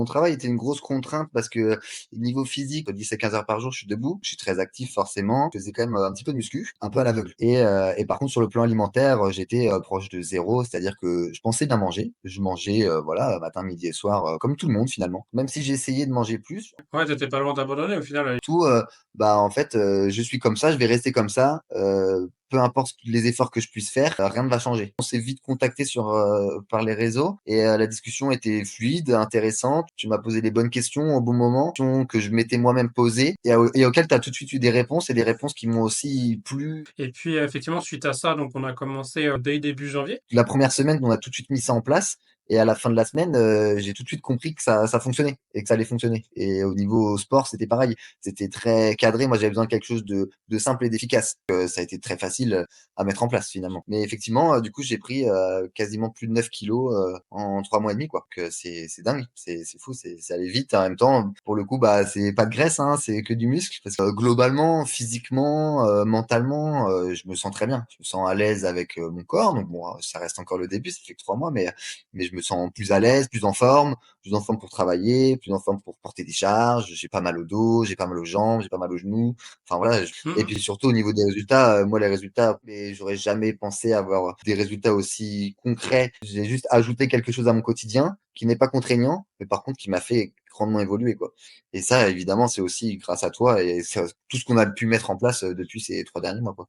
Mon travail était une grosse contrainte parce que niveau physique, 10 à 15 heures par jour, je suis debout, je suis très actif forcément. Je faisais quand même, un petit peu de muscu, un peu à l'aveugle et par contre sur le plan alimentaire, j'étais, proche de zéro, c'est-à-dire que je pensais bien manger. Je mangeais, voilà, matin, midi et soir, comme tout le monde finalement. Même si j'essayais de manger plus, Ouais, tu pas loin d'abandonner au final, tout, bah, en fait, je suis comme ça, je vais rester comme ça, peu importe les efforts que je puisse faire, rien ne va changer. On s'est vite contacté par les réseaux et la discussion était fluide, intéressante. Tu m'as posé les bonnes questions au bon moment, questions que je m'étais moi-même posées et auxquelles tu as tout de suite eu des réponses et des réponses qui m'ont aussi plu. et puis, effectivement, suite à ça, donc on a commencé, dès début janvier. La première semaine, on a tout de suite mis ça en place et à la fin de la semaine, j'ai tout de suite compris que ça fonctionnait et que ça allait fonctionner et au niveau sport, c'était pareil. C'était très cadré. Moi, j'avais besoin de quelque chose de simple et d'efficace. Ça a été très facile, à mettre en place finalement. Mais effectivement, du coup, j'ai pris, quasiment plus de 9 kilogrammes, en 3 mois et demi quoi. Que c'est dingue, c'est fou, c'est allé vite. En même temps, pour le coup, bah, c'est pas de graisse, hein, c'est que du muscle parce que, globalement, physiquement, mentalement, je me sens très bien. Je me sens à l'aise avec, mon corps. Donc bon, ça reste encore le début, ça fait que 3 mois, mais je me sens plus à l'aise, plus en forme pour travailler, plus en forme pour porter des charges. J'ai pas mal au dos, j'ai pas mal aux jambes, j'ai pas mal aux genoux. Enfin voilà. Mmh Et mh. puis surtout au niveau des résultats, moi les résultats, mais j'aurais jamais pensé avoir des résultats aussi concrets. J'ai juste ajouté quelque chose à mon quotidien qui n'est pas contraignant, mais par contre qui m'a fait grandement évoluer quoi. Et ça, évidemment, c'est aussi grâce à toi et c'est tout ce qu'on a pu mettre en place depuis ces 3 derniers mois quoi.